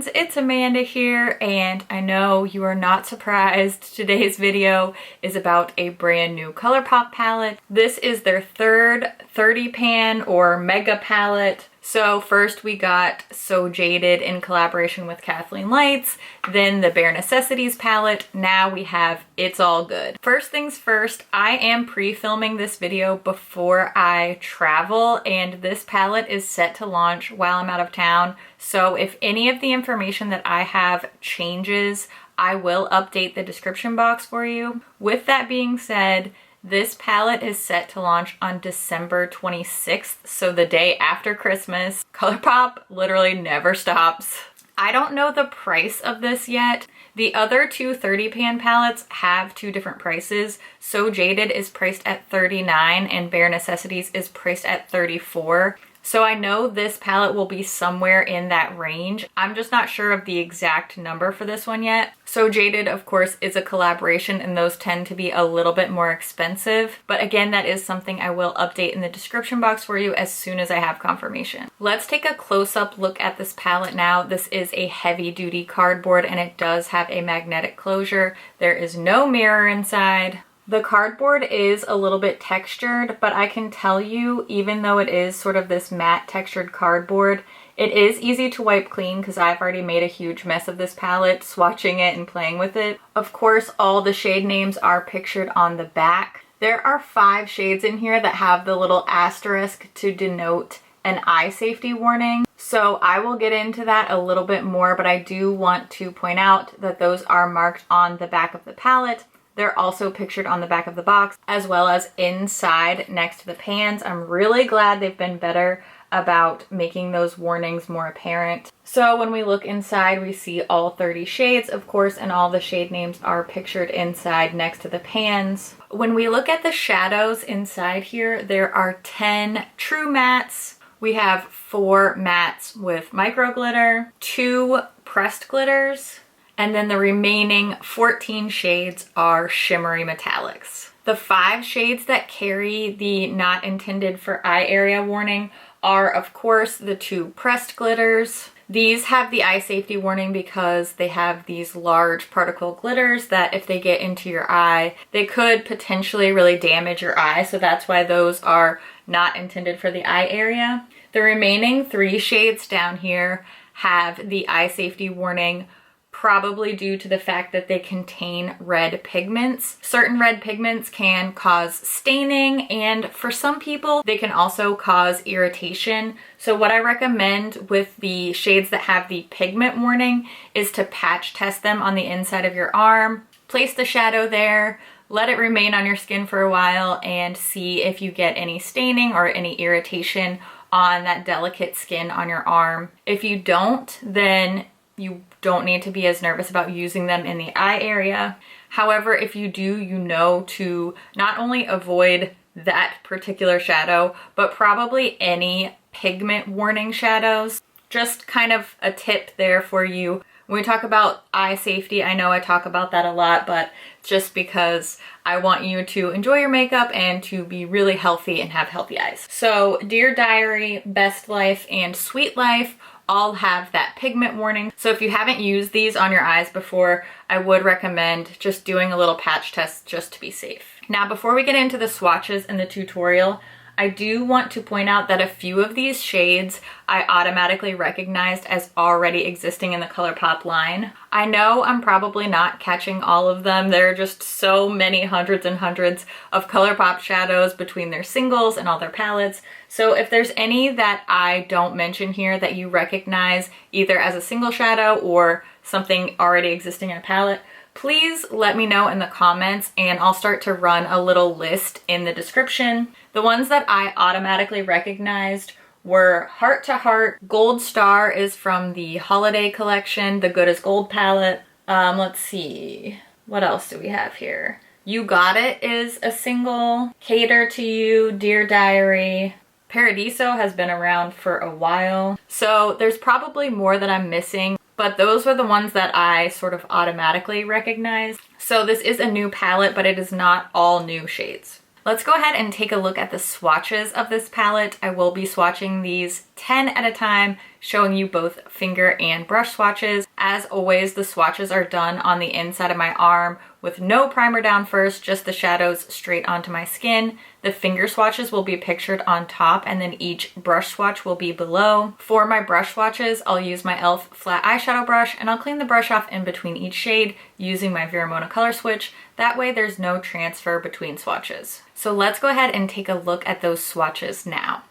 friends, it's Amanda here, and I know you are not surprised. Today's video is about a brand new ColourPop palette. This is their third 30 pan or mega palette. So first we got So Jaded in collaboration with Kathleen Lights, then the Bare Necessities palette, now we have It's All Good. First things first, I am pre-filming this video before I travel, and this palette is set to launch while I'm out of town. So if any of the information that I have changes, I will update the description box for you. With that being said, this palette is set to launch on December 26th, so the day after Christmas. ColourPop literally never stops. I don't know the price of this yet. The other two 30 pan palettes have two different prices. So Jaded is priced at $39 and Bare Necessities is priced at $34. So I know this palette will be somewhere in that range. I'm just not sure of the exact number for this one yet. So Jaded, of course, is a collaboration and those tend to be a little bit more expensive. But again, that is something I will update in the description box for you as soon as I have confirmation. Let's take a close-up look at this palette now. This is a heavy-duty cardboard and it does have a magnetic closure. There is no mirror inside. The cardboard is a little bit textured, but I can tell you, even though it is sort of this matte textured cardboard, it is easy to wipe clean because I've already made a huge mess of this palette swatching it and playing with it. Of course, all the shade names are pictured on the back. There are 5 shades in here that have the little asterisk to denote an eye safety warning. So I will get into that a little bit more, but I do want to point out that those are marked on the back of the palette. They're also pictured on the back of the box as well as inside next to the pans. I'm really glad they've been better about making those warnings more apparent. So when we look inside, we see all 30 shades, of course, and all the shade names are pictured inside next to the pans. When we look at the shadows inside here, there are 10 true mattes. We have 4 mattes with micro glitter, 2 pressed glitters, and then the remaining 14 shades are shimmery metallics. The 5 shades that carry the not intended for eye area warning are, of course, the 2 pressed glitters. These have the eye safety warning because they have these large particle glitters that if they get into your eye, they could potentially really damage your eye. So that's why those are not intended for the eye area. The remaining 3 shades down here have the eye safety warning, probably due to the fact that they contain red pigments. Certain red pigments can cause staining, and for some people they can also cause irritation. So what I recommend with the shades that have the pigment warning is to patch test them on the inside of your arm, place the shadow there, let it remain on your skin for a while, and see if you get any staining or any irritation on that delicate skin on your arm. If you don't, then you don't need to be as nervous about using them in the eye area. However, if you do, you know to not only avoid that particular shadow, but probably any pigment warning shadows. Just kind of a tip there for you. When we talk about eye safety, I know I talk about that a lot, but just because I want you to enjoy your makeup and to be really healthy and have healthy eyes. So Dear Diary, Best Life, and Sweet Life all have that pigment warning. So if you haven't used these on your eyes before, I would recommend just doing a little patch test just to be safe. Now, before we get into the swatches and the tutorial, I do want to point out that a few of these shades I automatically recognized as already existing in the ColourPop line. I know I'm probably not catching all of them. There are just so many hundreds and hundreds of ColourPop shadows between their singles and all their palettes. So if there's any that I don't mention here that you recognize either as a single shadow or something already existing in a palette, please let me know in the comments and I'll start to run a little list in the description. The ones that I automatically recognized were Heart to Heart. Gold Star is from the holiday collection, the Good as Gold palette. Let's see, what else do we have here? You Got It is a single. Cater to You, Dear Diary. Paradiso has been around for a while. So there's probably more that I'm missing, but those were the ones that I sort of automatically recognized. So this is a new palette, but it is not all new shades. Let's go ahead and take a look at the swatches of this palette. I will be swatching these 10 at a time showing you both finger and brush swatches. As always, the swatches are done on the inside of my arm with no primer down first, just the shadows straight onto my skin. The finger swatches will be pictured on top and then each brush swatch will be below. For my brush swatches, I'll use my e.l.f. flat eyeshadow brush and I'll clean the brush off in between each shade using my Veramona color switch. That way there's no transfer between swatches. So let's go ahead and take a look at those swatches now.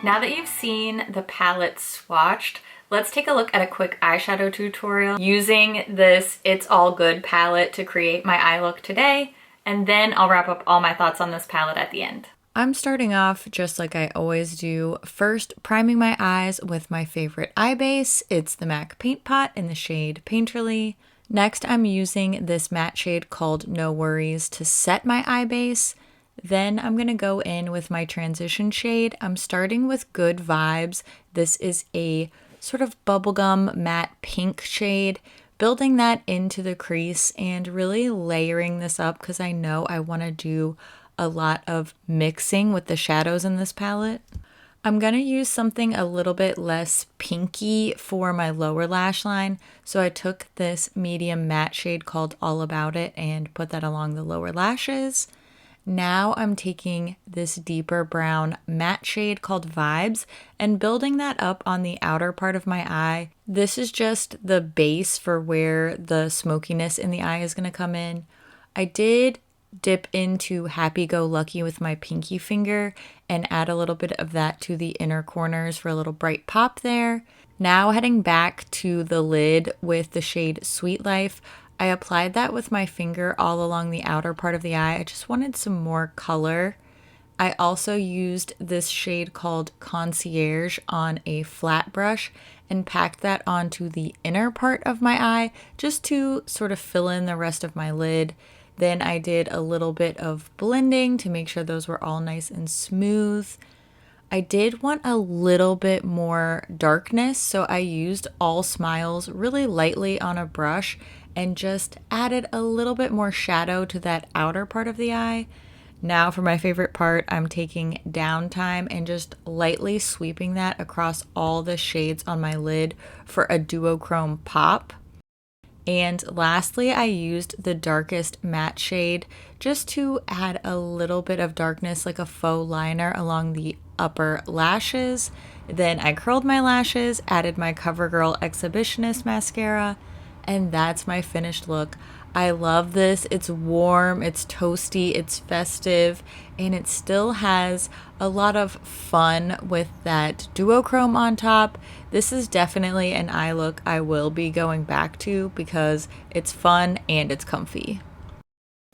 Now that you've seen the palette swatched, let's take a look at a quick eyeshadow tutorial using this It's All Good palette to create my eye look today, and then I'll wrap up all my thoughts on this palette at the end. I'm starting off just like I always do, first priming my eyes with my favorite eye base. It's the MAC Paint Pot in the shade Painterly. Next, I'm using this matte shade called No Worries to set my eye base. Then I'm going to go in with my transition shade. I'm starting with Good Vibes. This is a sort of bubblegum matte pink shade, building that into the crease and really layering this up because I know I want to do a lot of mixing with the shadows in this palette. I'm going to use something a little bit less pinky for my lower lash line. So I took this medium matte shade called All About It and put that along the lower lashes. Now I'm taking this deeper brown matte shade called Vibes and building that up on the outer part of my eye. This is just the base for where the smokiness in the eye is going to come in. I did dip into Happy Go Lucky with my pinky finger and add a little bit of that to the inner corners for a little bright pop there. Now heading back to the lid with the shade Sweet Life, I applied that with my finger all along the outer part of the eye. I just wanted some more color. I also used this shade called Concierge on a flat brush and packed that onto the inner part of my eye just to sort of fill in the rest of my lid. Then I did a little bit of blending to make sure those were all nice and smooth. I did want a little bit more darkness, so I used All Smiles really lightly on a brush and just added a little bit more shadow to that outer part of the eye. Now for my favorite part, I'm taking Downtime and just lightly sweeping that across all the shades on my lid for a duochrome pop. And lastly, I used the darkest matte shade just to add a little bit of darkness, like a faux liner along the upper lashes. Then I curled my lashes, added my CoverGirl Exhibitionist mascara, and that's my finished look. I love this. It's warm, it's toasty, it's festive, and it still has a lot of fun with that duochrome on top. This is definitely an eye look I will be going back to because it's fun and it's comfy.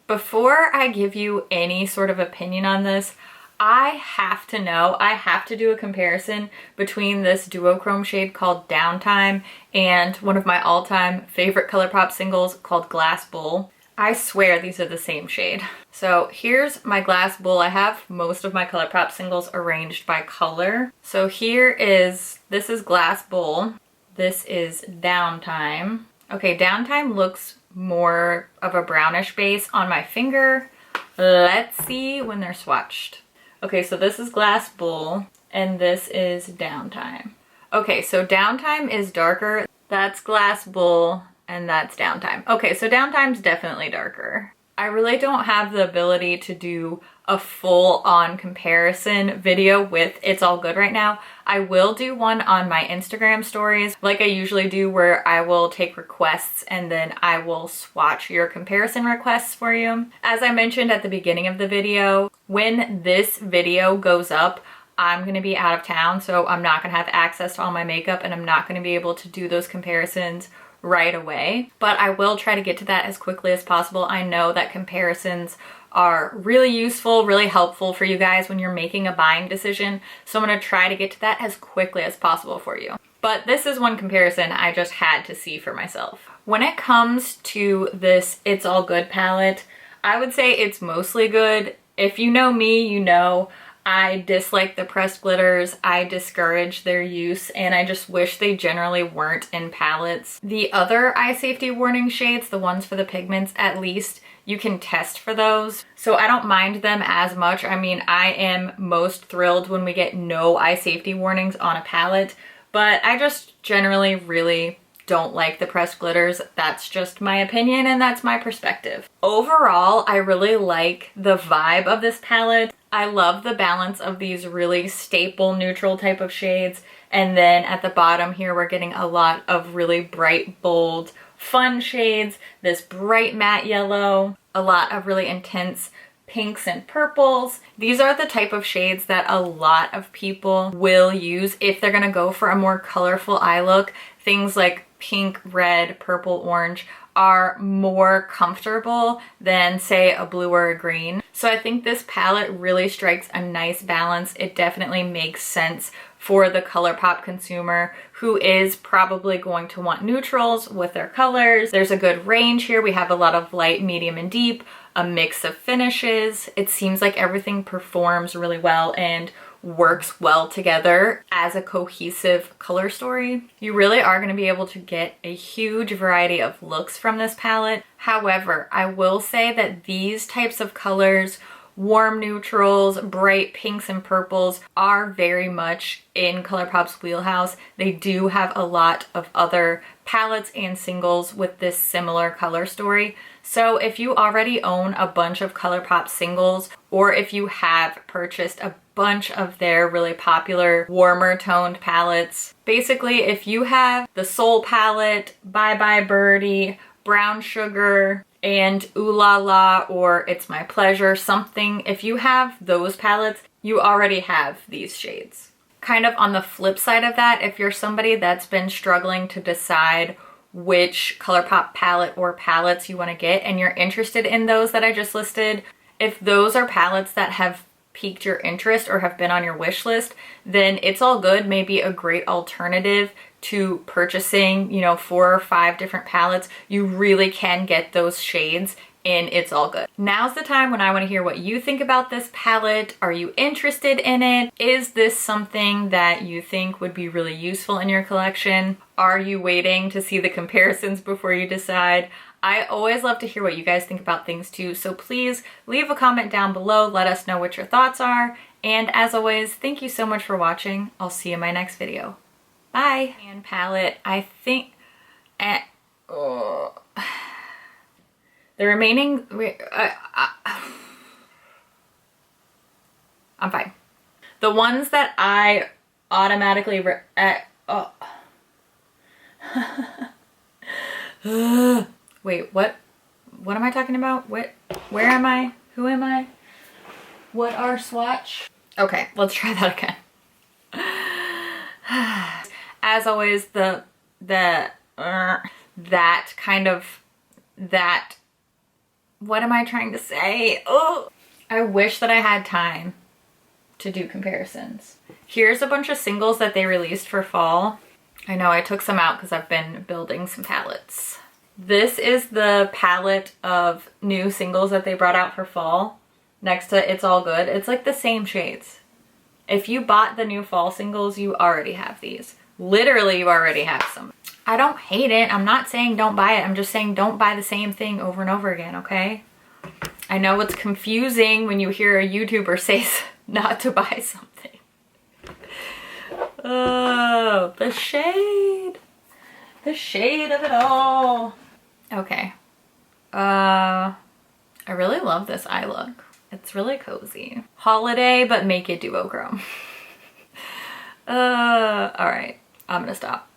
Before I give you any sort of opinion on this, I have to know, I have to do a comparison between this duochrome shade called Downtime and one of my all-time favorite ColourPop singles called Glass Bowl. I swear these are the same shade. So here's my Glass Bowl. I have most of my ColourPop singles arranged by color. So this is Glass Bowl. This is Downtime. Okay, Downtime looks more of a brownish base on my finger. Let's see when they're swatched. Okay, so this is Glass Bowl. and this is Downtime. Okay, so Downtime is darker. That's Glass Bull, and that's Downtime. Okay, so Downtime's definitely darker. I really don't have the ability to do a full-on comparison video with It's All Good right now. I will do one on my Instagram stories like I usually do, where I will take requests and then I will swatch your comparison requests for you. As I mentioned at the beginning of the video, when this video goes up, I'm gonna be out of town, so I'm not gonna have access to all my makeup and I'm not gonna be able to do those comparisons right away. But I will try to get to that as quickly as possible. I know that comparisons are really useful, really helpful for you guys when you're making a buying decision. So I'm gonna try to get to that as quickly as possible for you. But this is one comparison I just had to see for myself. When it comes to this It's All Good palette, I would say it's mostly good. If you know me, you know I dislike the pressed glitters, I discourage their use, and I just wish they generally weren't in palettes. The other eye safety warning shades, the ones for the pigments, at least you can test for those. So I don't mind them as much. I mean, I am most thrilled when we get no eye safety warnings on a palette, but I just generally really don't like the pressed glitters. That's just my opinion and that's my perspective. Overall, I really like the vibe of this palette. I love the balance of these really staple neutral type of shades. And then at the bottom here, we're getting a lot of really bright, bold, fun shades. This bright matte yellow, a lot of really intense pinks and purples. These are the type of shades that a lot of people will use if they're gonna go for a more colorful eye look. Things like pink, red, purple, orange are more comfortable than say a blue or a green. So I think this palette really strikes a nice balance. It definitely makes sense for the ColourPop consumer who is probably going to want neutrals with their colors. There's a good range here. We have a lot of light, medium, and deep, a mix of finishes. It seems like everything performs really well and works well together as a cohesive color story. You really are going to be able to get a huge variety of looks from this palette. However, I will say that these types of colors, warm neutrals, bright pinks and purples, are very much in ColourPop's wheelhouse. They do have a lot of other palettes and singles with this similar color story. So if you already own a bunch of ColourPop singles, or if you have purchased a bunch of their really popular warmer toned palettes, basically if you have the Soul palette, Bye Bye Birdie, Brown Sugar, and Ooh La La, or It's My Pleasure, something, if you have those palettes, you already have these shades. Kind of on the flip side of that, if you're somebody that's been struggling to decide which ColourPop palette or palettes you want to get and you're interested in those that I just listed, if those are palettes that have piqued your interest or have been on your wish list, then It's All Good may be a great alternative to purchasing, you know, 4 or 5 different palettes. You really can get those shades in It's All Good. Now's the time when I want to hear what you think about this palette. Are you interested in it? Is this something that you think would be really useful in your collection? Are you waiting to see the comparisons before you decide? I always love to hear what you guys think about things too, so please leave a comment down below. Let us know what your thoughts are. And as always, thank you so much for watching. I'll see you in my next video. Bye. And palette, I think... the remaining... I'm fine. The ones that I automatically... Wait, what? What am I talking about? What? Where am I? Who am I? What are swatch? Okay, let's try that again. As always, that kind of, what am I trying to say? Oh, I wish that I had time to do comparisons. Here's a bunch of singles that they released for fall. I know I took some out because I've been building some palettes. This is the palette of new singles that they brought out for fall next to It's All Good. It's like the same shades. If you bought the new fall singles, you already have these. Literally, you already have some. I don't hate it. I'm not saying don't buy it. I'm just saying don't buy the same thing over and over again, okay? I know it's confusing when you hear a YouTuber say not to buy something. The shade. The shade of it all. Okay. I really love this eye look. It's really cozy. Holiday, but make it duochrome. All right. I'm gonna stop.